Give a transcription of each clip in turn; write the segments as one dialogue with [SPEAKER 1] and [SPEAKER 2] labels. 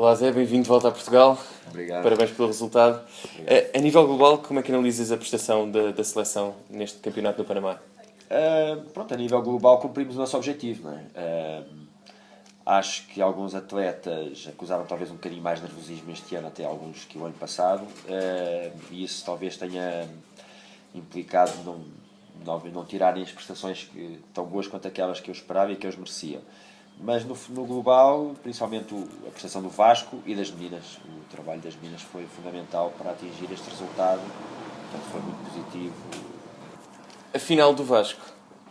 [SPEAKER 1] Olá Zé, bem-vindo de volta a Portugal.
[SPEAKER 2] Obrigado.
[SPEAKER 1] Parabéns pelo resultado. A nível global, como é que analisas a prestação da seleção neste campeonato do Panamá?
[SPEAKER 2] A nível global cumprimos o nosso objetivo, não é? Acho que alguns atletas acusaram talvez um bocadinho mais de nervosismo este ano, até alguns que o ano passado, e isso talvez tenha implicado não tirarem as prestações tão boas quanto aquelas que eu esperava e que eles mereciam. Mas no global, principalmente a prestação do Vasco e das meninas, o trabalho das meninas foi fundamental para atingir este resultado, portanto foi muito positivo.
[SPEAKER 1] A final do Vasco,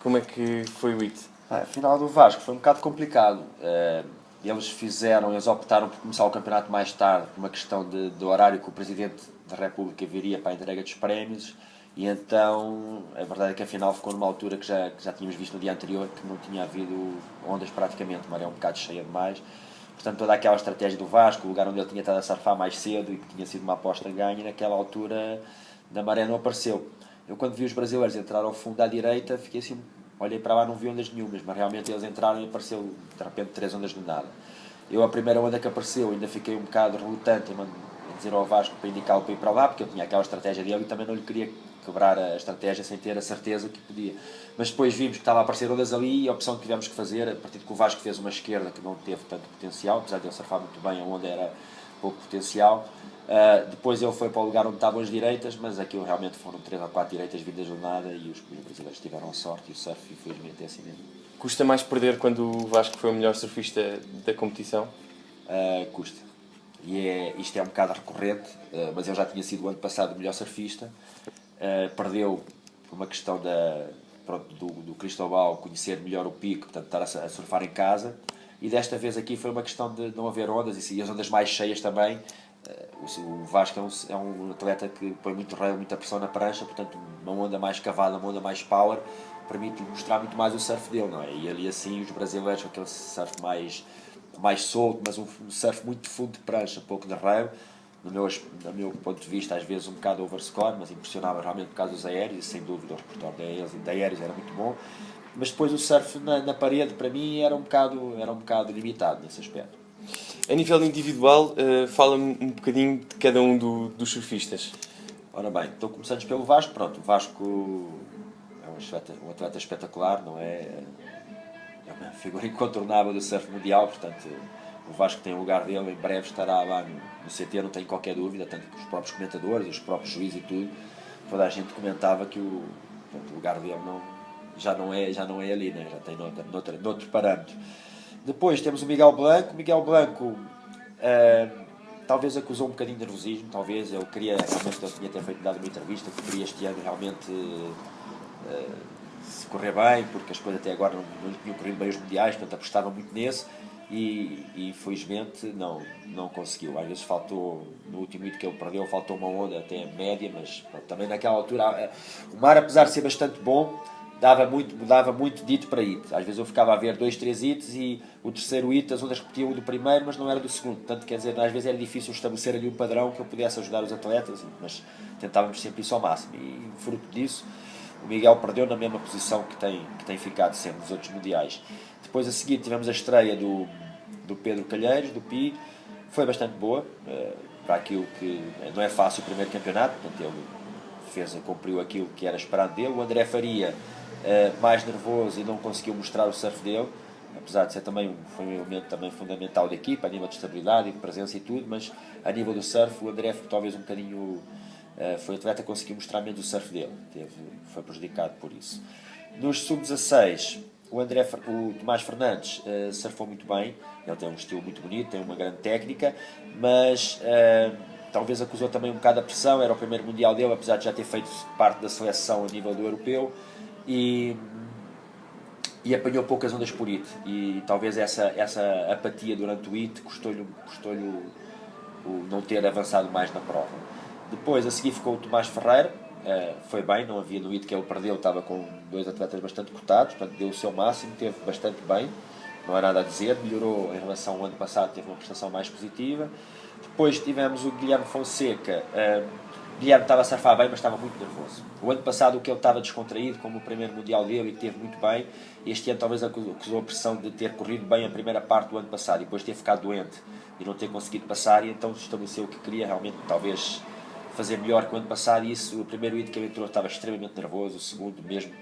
[SPEAKER 1] como é que foi o IT?
[SPEAKER 2] A final do Vasco foi um bocado complicado. Eles optaram por começar o campeonato mais tarde, por uma questão de horário que o Presidente da República viria para a entrega dos prémios, e então a verdade é que a final ficou numa altura que já tínhamos visto no dia anterior, que não tinha havido ondas praticamente, a maré um bocado cheia demais. Portanto, toda aquela estratégia do Vasco, o lugar onde ele tinha estado a surfar mais cedo e que tinha sido uma aposta ganha, naquela altura da maré não apareceu. Eu, quando vi os brasileiros entrar ao fundo à direita, fiquei assim, olhei para lá, não vi ondas nenhumas, mas realmente eles entraram e apareceu de repente 3 ondas de nada. Eu, a primeira onda que apareceu, ainda fiquei um bocado relutante em dizer ao Vasco para indicá-lo para ir para lá, porque eu tinha aquela estratégia dele e também não lhe queria quebrar a estratégia sem ter a certeza que podia. Mas depois vimos que estava a aparecer ondas ali, e a opção que tivemos que fazer, a partir de que o Vasco fez uma esquerda que não teve tanto potencial, apesar de ele surfar muito bem, a onda era pouco potencial. Depois ele foi para o lugar onde estavam as direitas, mas aquilo realmente foram 3 ou 4 direitas vindas do nada, e os brasileiros tiveram sorte, e o surf infelizmente é assim mesmo.
[SPEAKER 1] Custa mais perder quando o Vasco foi o melhor surfista da competição?
[SPEAKER 2] Custa. E isto é um bocado recorrente, mas ele já tinha sido o ano passado o melhor surfista. Perdeu por uma questão do Cristóbal conhecer melhor o pico, portanto estar a surfar em casa, e desta vez aqui foi uma questão de não haver ondas, e as ondas mais cheias também. O Vasco é um atleta que põe muito raio, muita pressão na prancha, portanto uma onda mais cavada, uma onda mais power, permite-lhe mostrar muito mais o surf dele, não é? E ali assim os brasileiros com aquele surf mais solto, mas um surf muito fundo de prancha, pouco de raio, no meu ponto de vista, às vezes um bocado overscore, mas impressionava realmente por causa dos aéreos, e sem dúvida o repertório da aéreos era muito bom. Mas depois o surf na parede, para mim, era um bocado limitado nesse aspecto.
[SPEAKER 1] A nível individual, fala-me um bocadinho de cada um dos surfistas.
[SPEAKER 2] Ora bem, então começamos pelo Vasco. Pronto, o Vasco é um atleta espetacular, não é? É uma figura incontornável do surf mundial, portanto o Vasco tem o lugar dele, em breve estará lá no CT, não tenho qualquer dúvida, tanto que os próprios comentadores, os próprios juízes e tudo, toda a gente comentava que o lugar dele já não é ali, né? Já tem noutro parâmetro. Depois temos o Miguel Blanco talvez acusou um bocadinho de nervosismo, talvez, ele queria, realmente ele tinha dado uma entrevista, que queria este ano realmente se correr bem, porque as coisas até agora não tinham corrido bem os mundiais, portanto apostava muito nesse, e infelizmente não conseguiu. Às vezes faltou, no último hito que ele perdeu, faltou uma onda até média, mas pronto, também naquela altura o mar, apesar de ser bastante bom, mudava muito de hito para hito. Às vezes eu ficava a ver 2, 3 hits, e o terceiro hito as ondas repetiam o do primeiro, mas não era do segundo. Portanto, quer dizer, às vezes era difícil estabelecer ali um padrão que eu pudesse ajudar os atletas, mas tentávamos sempre isso ao máximo. E fruto disso, o Miguel perdeu na mesma posição que tem ficado sempre nos outros mundiais. Depois, a seguir, tivemos a estreia do Pedro Calheiros, do PI. Foi bastante boa, para aquilo que não é fácil o primeiro campeonato, portanto ele cumpriu aquilo que era esperado dele. O André Faria, mais nervoso, e não conseguiu mostrar o surf dele, apesar de ser foi um elemento também fundamental da equipa, a nível de estabilidade e de presença e tudo, mas a nível do surf o André talvez um bocadinho foi o atleta que conseguiu mostrar menos o surf dele, foi prejudicado por isso. Nos sub-16 o Tomás Fernandes surfou muito bem, ele tem um estilo muito bonito, tem uma grande técnica, mas talvez acusou também um bocado a pressão, era o primeiro mundial dele, apesar de já ter feito parte da seleção a nível do europeu, e apanhou poucas ondas por hit, e talvez essa apatia durante o hit custou-lhe o não ter avançado mais na prova. Depois, a seguir, ficou o Tomás Ferreira, foi bem, não havia no hit que ele perdeu, estava com 2 atletas bastante cotados, portanto deu o seu máximo, teve bastante bem, não há nada a dizer, melhorou em relação ao ano passado, teve uma prestação mais positiva. Depois tivemos o Guilherme Fonseca, Guilherme estava a surfar bem, mas estava muito nervoso. O ano passado o que ele estava descontraído, como o primeiro Mundial dele, e teve muito bem. Este ano talvez acusou a pressão de ter corrido bem a primeira parte do ano passado e depois ter ficado doente e não ter conseguido passar, e então estabeleceu o que queria realmente, talvez fazer melhor que o ano passado. E isso, o primeiro hito que ele entrou estava extremamente nervoso, o segundo mesmo,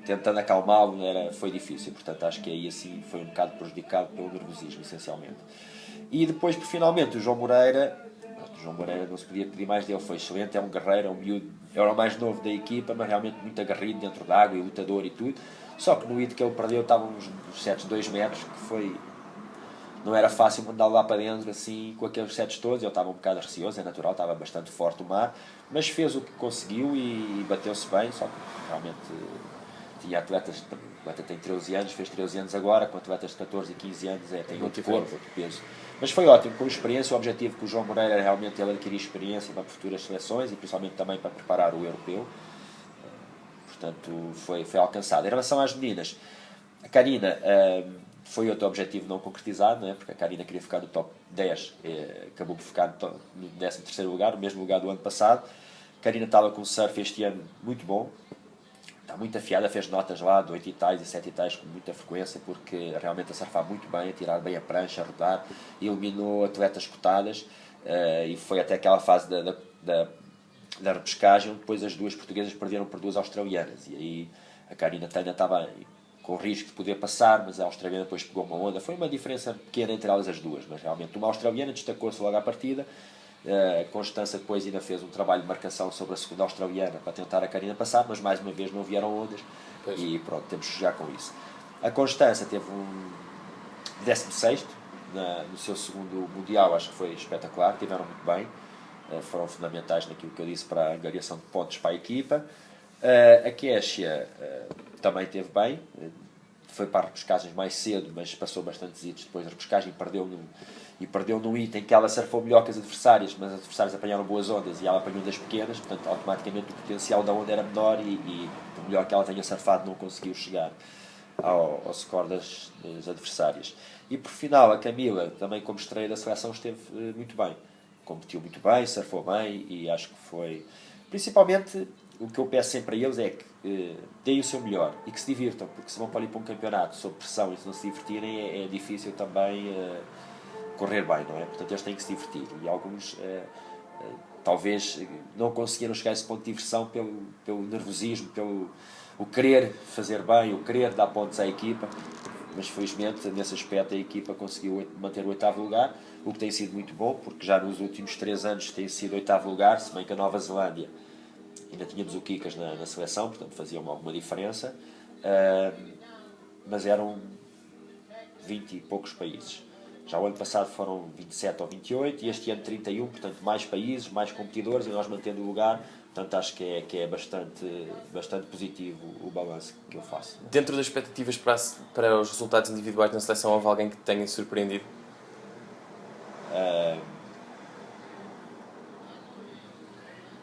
[SPEAKER 2] tentando acalmá-lo, foi difícil. Portanto, acho que aí assim foi um bocado prejudicado pelo nervosismo, essencialmente. E depois, finalmente, o João Moreira não se podia pedir mais dele, foi excelente, é um guerreiro, é um miúdo, era o mais novo da equipa, mas realmente muito aguerrido dentro da água e lutador e tudo. Só que no hito que ele perdeu estavam uns sets de 2 metros, que foi... Não era fácil mandá-lo lá para dentro assim, com aqueles sets todos. Eu estava um bocado receoso, é natural, estava bastante forte o mar, mas fez o que conseguiu e bateu-se bem. Só que realmente tinha atletas, o atleta tem 13 anos, fez 13 anos agora, com atletas de 14 e 15 anos tem outro corpo, outro peso. Mas foi ótimo, com experiência. O objetivo com o João Moreira era realmente ele adquirir experiência para futuras seleções e principalmente também para preparar o europeu. Portanto, foi alcançado. Em relação às meninas, a Karina foi outro objetivo não concretizado, não é? Porque a Karina queria ficar no top 10, acabou por ficar no 13º lugar, no mesmo lugar do ano passado. A Karina estava com o surf este ano muito bom, está muito afiada, fez notas lá de 8 e tais e 7 e tais com muita frequência, porque realmente a surfar muito bem, a tirar bem a prancha, a rodar, e eliminou atletas cotadas, e foi até aquela fase da repescagem, onde depois as duas portuguesas perderam por 2 australianas, e aí a Karina ainda estava com risco de poder passar, mas a australiana depois pegou uma onda. Foi uma diferença pequena entre elas as duas, mas realmente uma australiana destacou-se logo à partida. A Constança depois ainda fez um trabalho de marcação sobre a segunda australiana para tentar a Karina passar, mas mais uma vez não vieram ondas. Pois. E pronto, temos que jogar com isso. A Constança teve um 16º no seu segundo Mundial, acho que foi espetacular, tiveram muito bem, foram fundamentais naquilo que eu disse para a angariação de pontos para a equipa. A Kécia também teve bem, foi para as repescagens mais cedo, mas passou bastantes hits depois da repescagem, perdeu num item que ela surfou melhor que as adversárias, mas as adversárias apanharam boas ondas e ela apanhou das pequenas, portanto automaticamente o potencial da onda era menor e por melhor que ela tenha surfado não conseguiu chegar ao score das adversárias. E por final a Camila, também como estreia da seleção, esteve muito bem, competiu muito bem, surfou bem, e acho que foi principalmente... O que eu peço sempre a eles é que deem o seu melhor e que se divirtam, porque se vão para ali para um campeonato sob pressão e se não se divertirem é difícil também correr bem, não é? Portanto, eles têm que se divertir, e alguns talvez não conseguiram chegar a esse ponto de diversão pelo nervosismo, pelo o querer fazer bem, o querer dar pontos à equipa, mas felizmente nesse aspecto a equipa conseguiu manter o 8º lugar, o que tem sido muito bom, porque já nos últimos 3 anos tem sido 8º lugar, se bem que a Nova Zelândia ainda tínhamos o Kikas na seleção, portanto fazia alguma diferença, mas eram 20 e poucos países. Já o ano passado foram 27 ou 28 e este ano 31, portanto mais países, mais competidores, e nós mantendo o lugar. Portanto acho que é bastante positivo o balanço que eu faço.
[SPEAKER 1] Dentro das expectativas para os resultados individuais na seleção, houve alguém que te tenha surpreendido?
[SPEAKER 2] O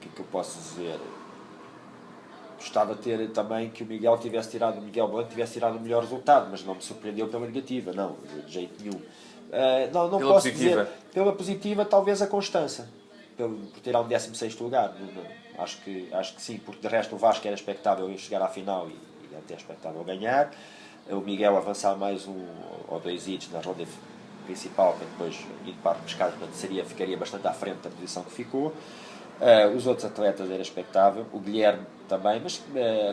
[SPEAKER 2] que é que eu posso dizer? Gostava de ter também que o Miguel Blanco tivesse tirado o melhor resultado, mas não me surpreendeu pela negativa, não, de jeito nenhum. Não pela posso positiva. Dizer, pela positiva, talvez a Constança, por tirar um 16º lugar. Acho que sim, porque de resto o Vasco era expectável chegar à final e até expectável ganhar. O Miguel avançar mais 1 ou 2 hits na ronda principal, para depois ir para a repescagem, ficaria bastante à frente da posição que ficou. Os outros atletas era expectável, o Guilherme também, mas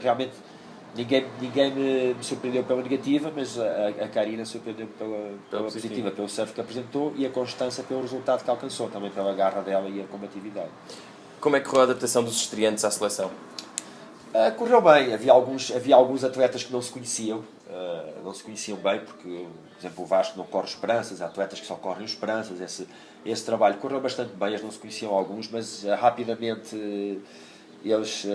[SPEAKER 2] realmente ninguém me surpreendeu pela negativa, mas a Karina surpreendeu pela positiva, pelo surf que apresentou, e a Constância pelo resultado que alcançou, também pela garra dela e a combatividade.
[SPEAKER 1] Como é que correu a adaptação dos estreantes à seleção?
[SPEAKER 2] Correu bem, havia alguns atletas que não se conheciam bem, porque, por exemplo, o Vasco não corre esperanças, há atletas que só correm esperanças. Esse trabalho correu bastante bem, eles não se conheciam alguns, mas rapidamente eles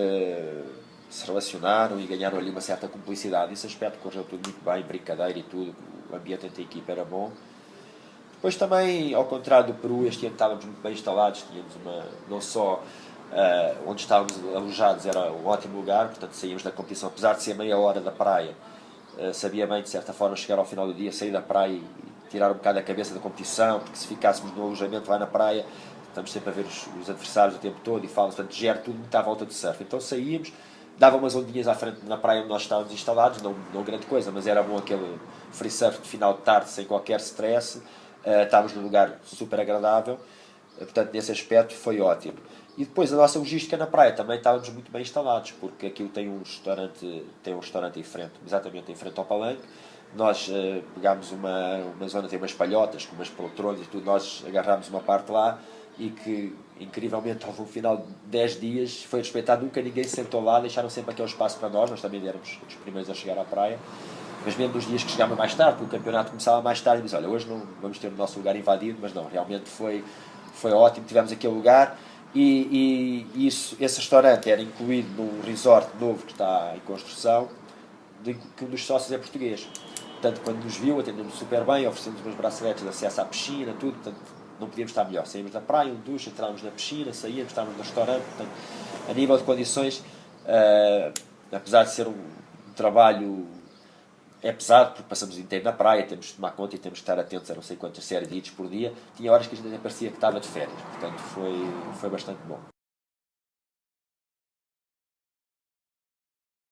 [SPEAKER 2] se relacionaram e ganharam ali uma certa cumplicidade. Nesse aspecto correu tudo muito bem, brincadeira e tudo, o ambiente entre a equipa era bom. Depois também, ao contrário do Peru, este ano estávamos muito bem instalados, tínhamos não só onde estávamos alojados era um ótimo lugar, portanto saímos da competição, apesar de ser meia hora da praia, sabia bem de certa forma chegar ao final do dia, sair da praia e tirar um bocado a cabeça da competição, porque se ficássemos no alojamento lá na praia estamos sempre a ver os adversários o tempo todo e falam, portanto, gera tudo muito à volta do surf. Então saíamos, dava umas ondinhas à frente na praia onde nós estávamos instalados, não grande coisa, mas era bom aquele free surf de final de tarde, sem qualquer stress. Estávamos num lugar super agradável, portanto, nesse aspecto foi ótimo. E depois a nossa logística na praia também estávamos muito bem instalados, porque aquilo tem um restaurante em frente, exatamente em frente ao palanque. Nós pegámos uma zona, tem umas palhotas, com umas poltronas e tudo, nós agarrámos uma parte lá e que, incrivelmente, ao final de 10 dias foi respeitado, nunca ninguém se sentou lá, deixaram sempre aquele espaço para nós também éramos os primeiros a chegar à praia. Mas mesmo nos dias que chegámos mais tarde, porque o campeonato começava mais tarde, e diz, olha, hoje não vamos ter o nosso lugar invadido, mas não, realmente foi ótimo, tivemos aquele lugar. Esse restaurante era incluído num resort novo que está em construção, que um dos sócios é português. Portanto, quando nos viu, atendemos super bem, oferecemos umas braceletes de acesso à piscina, tudo, portanto, não podíamos estar melhor. Saímos da praia, duche, entrávamos na piscina, saíamos, estávamos no restaurante, portanto, a nível de condições, apesar de ser um trabalho, é pesado, porque passamos o dia inteiro na praia, temos de tomar conta e temos de estar atentos a não sei quantas séries de hits por dia, tinha horas que a gente nem parecia que estava de férias, portanto, foi bastante bom.